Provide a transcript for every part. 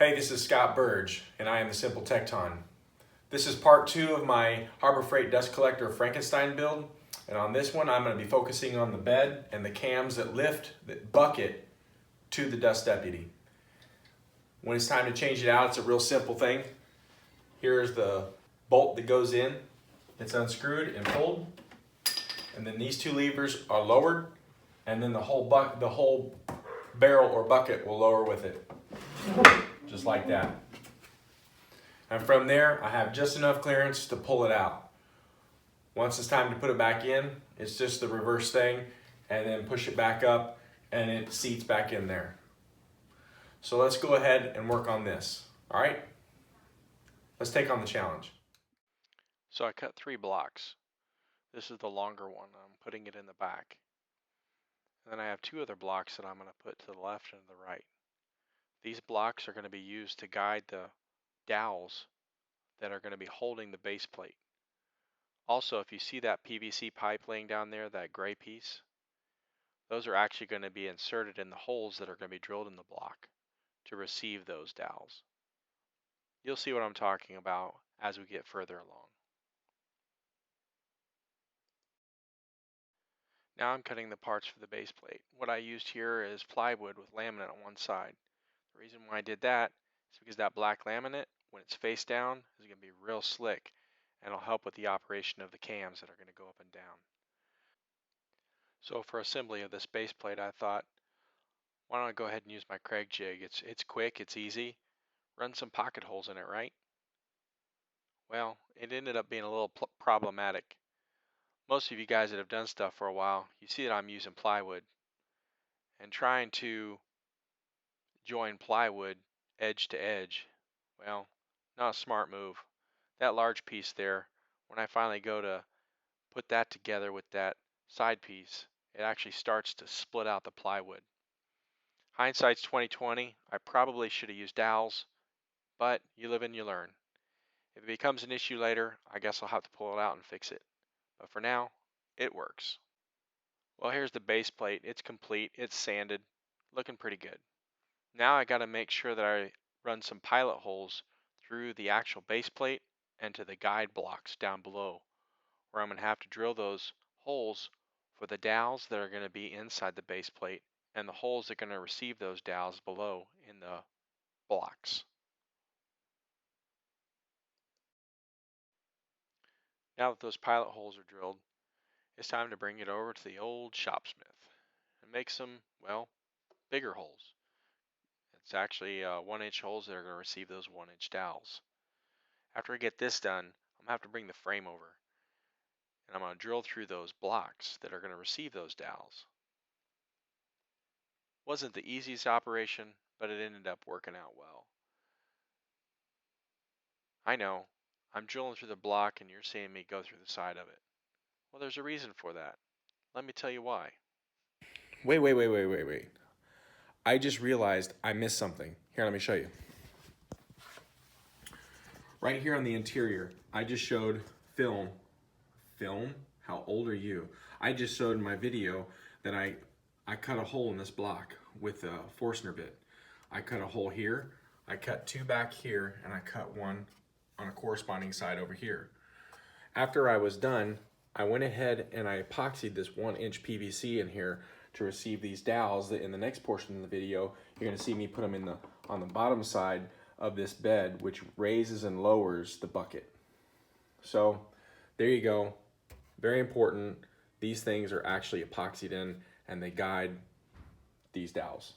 Hey, this is Scott Burge, and I am the Simple Tecton. This is part 2 of my Harbor Freight dust collector Frankenstein build, and on this one I'm going to be focusing on the bed and the cams that lift the bucket to the dust deputy. When it's time to change it out, it's a real simple thing. Here's the bolt that goes in. It's unscrewed and pulled, and then these two levers are lowered, and then the whole barrel or bucket will lower with it, just like that. And from there, I have just enough clearance to pull it out. Once it's time to put it back in, it's just the reverse thing, and then push it back up, and it seats back in there. So let's go ahead and work on this. All right? Let's take on the challenge. So I cut 3 blocks. This is the longer one. I'm putting it in the back. And then I have 2 other blocks that I'm going to put to the left and the right. These blocks are going to be used to guide the dowels that are going to be holding the base plate. Also, if you see that PVC pipe laying down there, that gray piece, those are actually going to be inserted in the holes that are going to be drilled in the block to receive those dowels. You'll see what I'm talking about as we get further along. Now I'm cutting the parts for the base plate. What I used here is plywood with laminate on one side. The reason why I did that is because that black laminate, when it's face down, is going to be real slick and it'll help with the operation of the cams that are going to go up and down. So for assembly of this base plate, I thought, why don't I go ahead and use my Kreg jig? It's quick, it's easy. Run some pocket holes in it, right? Well, it ended up being a little problematic. Most of you guys that have done stuff for a while, you see that I'm using plywood and trying to join plywood edge to edge. Well, not a smart move. That large piece there, when I finally go to put that together with that side piece, it actually starts to split out the plywood. Hindsight's 2020. I probably should have used dowels, but you live and you learn. If it becomes an issue later, I guess I'll have to pull it out and fix it. But for now, it works. Well, here's the base plate. It's complete. It's sanded. Looking pretty good. Now I got to make sure that I run some pilot holes through the actual base plate and to the guide blocks down below, where I'm going to have to drill those holes for the dowels that are going to be inside the base plate and the holes that are going to receive those dowels below in the blocks. Now that those pilot holes are drilled, it's time to bring it over to the old shopsmith and make some, well, bigger holes. It's actually 1-inch holes that are going to receive those 1-inch dowels. After I get this done, I'm going to have to bring the frame over and I'm going to drill through those blocks that are going to receive those dowels. Wasn't the easiest operation, but it ended up working out well. I know, I'm drilling through the block and you're seeing me go through the side of it. Well, there's a reason for that. Let me tell you why. Wait. I just realized I missed something. Here, let me show you. Right here on the interior, I just showed film. Film? How old are you? I just showed in my video that I cut a hole in this block with a Forstner bit. I cut a hole here, I cut 2 back here, and I cut 1 on a corresponding side over here. After I was done, I went ahead and I epoxied this 1-inch PVC in here to receive these dowels that in the next portion of the video, you're gonna see me put them in on the bottom side of this bed, which raises and lowers the bucket. So there you go. Very important. These things are actually epoxied in and they guide these dowels.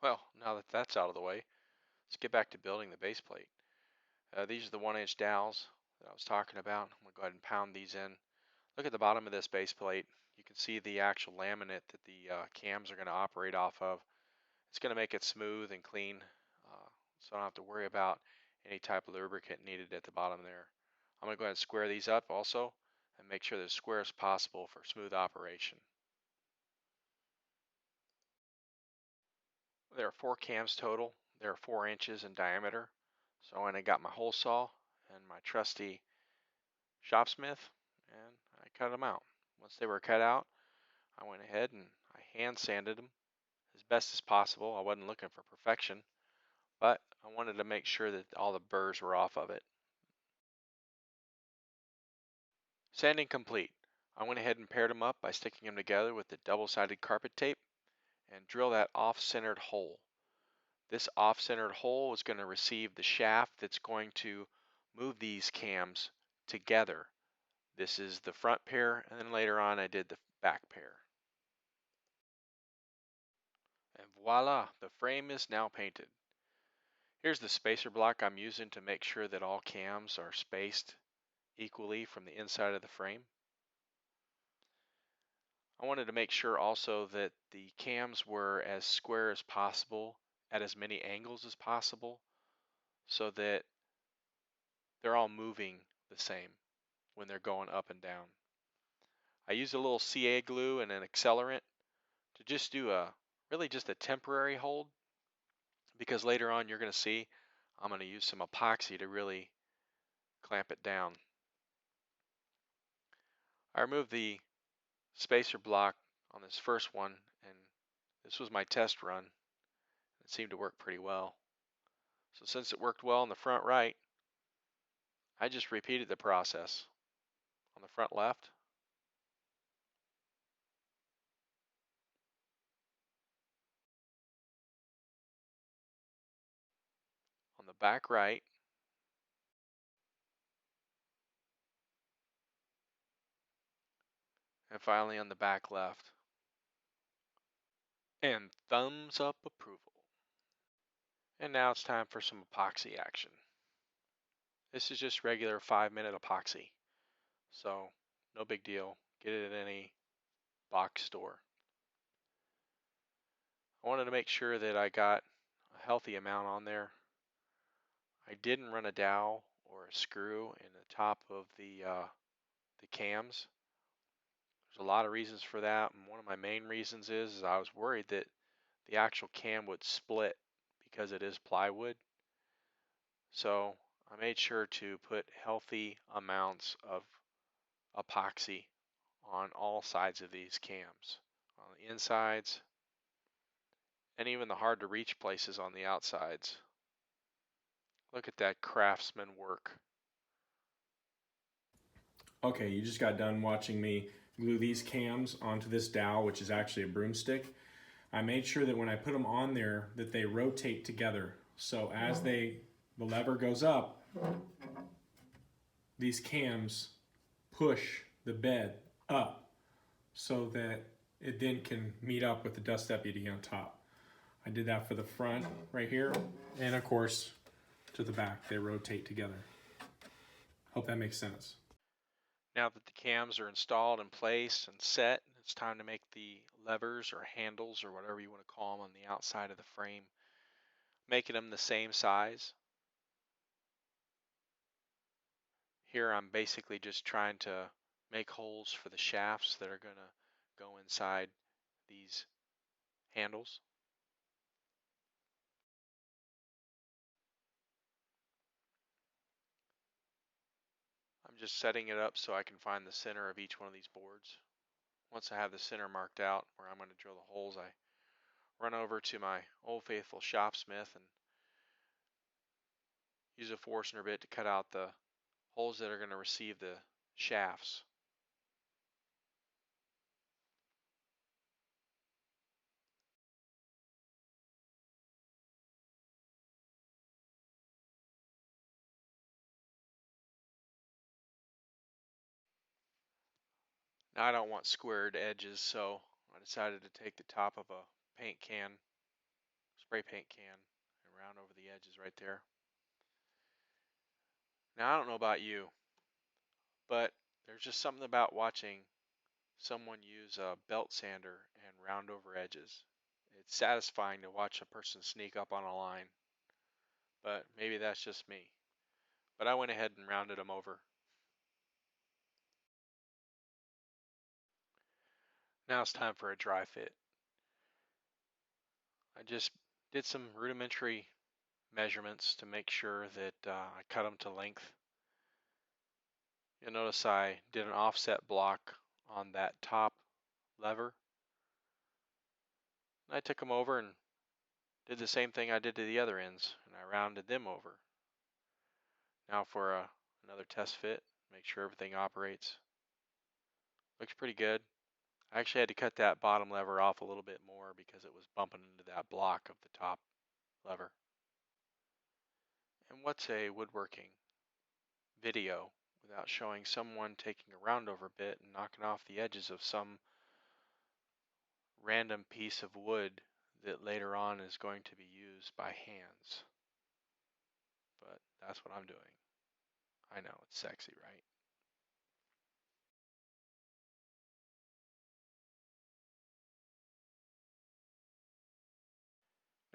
Well, now that that's out of the way, let's get back to building the base plate. These are the 1-inch dowels that I was talking about. I'm going to go ahead and pound these in. Look at the bottom of this base plate. You can see the actual laminate that the cams are going to operate off of. It's going to make it smooth and clean, so I don't have to worry about any type of lubricant needed at the bottom there. I'm going to go ahead and square these up also and make sure they're as square as possible for smooth operation. There are 4 cams total. They're 4 inches in diameter. So I went and got my hole saw and my trusty shopsmith and I cut them out. Once they were cut out, I went ahead and I hand sanded them as best as possible. I wasn't looking for perfection. but I wanted to make sure that all the burrs were off of it. Sanding complete. I went ahead and paired them up by sticking them together with the double-sided carpet tape and drill that off-centered hole. This off-centered hole is going to receive the shaft that's going to move these cams together. This is the front pair, and then later on I did the back pair. And voila, the frame is now painted. Here's the spacer block I'm using to make sure that all cams are spaced equally from the inside of the frame. I wanted to make sure also that the cams were as square as possible at as many angles as possible so that they're all moving the same when they're going up and down. I used a little CA glue and an accelerant to just do really just a temporary hold, because later on you're going to see I'm going to use some epoxy to really clamp it down. I removed the spacer block on this first one, and this was my test run. It seemed to work pretty well. So since it worked well on the front right, I just repeated the process on the front left, on the back right, and finally on the back left. And thumbs up approval. And now it's time for some epoxy action. This is just regular 5-minute epoxy, so no big deal. Get it at any box store. I wanted to make sure that I got a healthy amount on there. I didn't run a dowel or a screw in the top of the cams. There's a lot of reasons for that, and one of my main reasons is I was worried that the actual cam would split because it is plywood. So I made sure to put healthy amounts of epoxy on all sides of these cams, on the insides, and even the hard to reach places on the outsides. Look at that craftsman work. Okay, you just got done watching me glue these cams onto this dowel, which is actually a broomstick. I made sure that when I put them on there that they rotate together. So as the lever goes up, these cams push the bed up so that it then can meet up with the dust deputy on top. I did that for the front right here, and of course to the back. They rotate together. Hope that makes sense. Now that the cams are installed in place and set, it's time to make the levers or handles or whatever you want to call them on the outside of the frame, making them the same size. Here I'm basically just trying to make holes for the shafts that are going to go inside these handles. I'm just setting it up so I can find the center of each one of these boards. Once I have the center marked out where I'm going to drill the holes, I run over to my old faithful shopsmith and use a Forstner bit to cut out the holes that are going to receive the shafts. Now I don't want squared edges, so I decided to take the top of a paint can, spray paint can, and round over the edges right there. Now I don't know about you, but there's just something about watching someone use a belt sander and round over edges. It's satisfying to watch a person sneak up on a line, but maybe that's just me. But I went ahead and rounded them over. Now it's time for a dry fit. I just did some rudimentary measurements to make sure that I cut them to length. You'll notice I did an offset block on that top lever. I took them over and did the same thing I did to the other ends, and rounded them over. Now for another test fit, make sure everything operates. Looks pretty good. I actually had to cut that bottom lever off a little bit more because it was bumping into that block of the top lever. And what's a woodworking video without showing someone taking a roundover bit and knocking off the edges of some random piece of wood that later on is going to be used by hands? But that's what I'm doing. I know, it's sexy, right?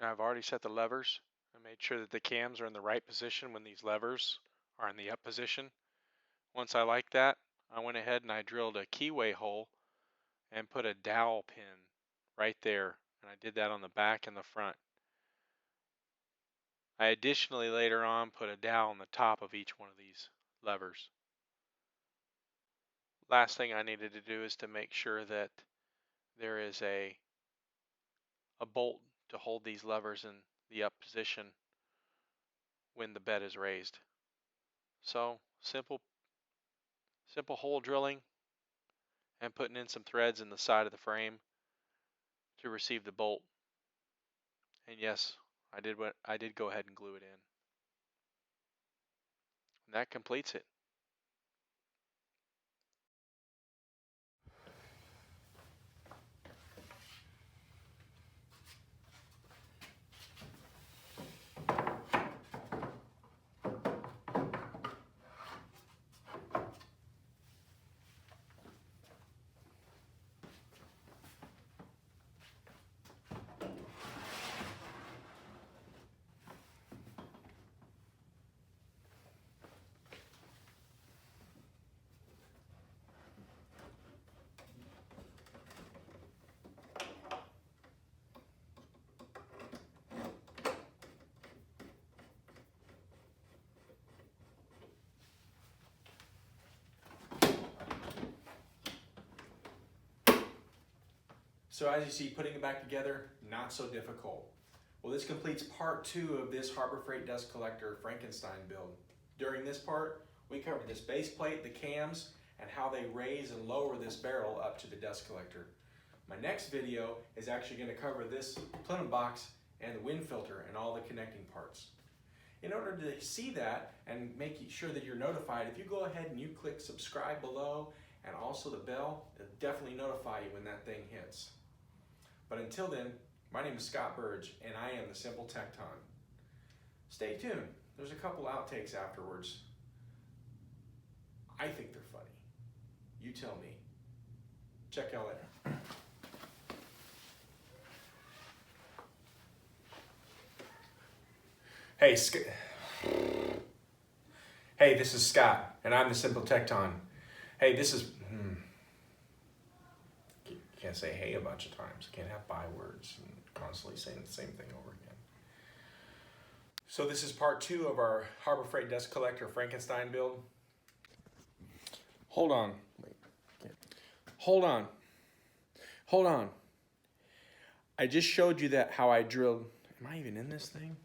Now I've already set the levers. I made sure that the cams are in the right position when these levers are in the up position. Once I like that, I went ahead and I drilled a keyway hole and put a dowel pin right there. And I did that on the back and the front. I additionally later on put a dowel on the top of each one of these levers. Last thing I needed to do is to make sure that there is a bolt to hold these levers in the up position when the bed is raised. So simple hole drilling and putting in some threads in the side of the frame to receive the bolt. And yes, I did go ahead and glue it in. And that completes it. So as you see, putting it back together, not so difficult. Well, this completes part 2 of this Harbor Freight dust collector Frankenstein build. During this part, we covered this base plate, the cams, and how they raise and lower this barrel up to the dust collector. My next video is actually going to cover this plenum box and the wind filter and all the connecting parts. In order to see that and make sure that you're notified, if you go ahead and you click subscribe below and also the bell, it'll definitely notify you when that thing hits. But until then, my name is Scott Burge, and I am the Simple Tecton. Stay tuned. There's a couple outtakes afterwards. I think they're funny. You tell me. Check y'all later. Hey, this is Scott, and I'm the Simple Tecton. Hey, this is... Can't say hey a bunch of times. Can't have bywords and constantly saying the same thing over again. So this is part 2 of our Harbor Freight dust collector Frankenstein build. Hold on. Wait. Hold on. I just showed you that how I drilled. Am I even in this thing?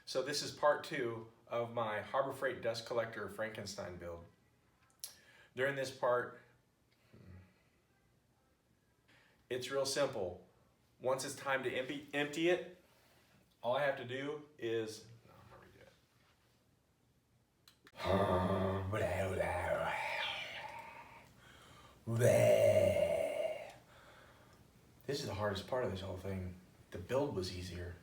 So this is part 2 of my Harbor Freight dust collector Frankenstein build. During this part, it's real simple. Once it's time to empty it, all I have to do is, This is the hardest part of this whole thing. The build was easier.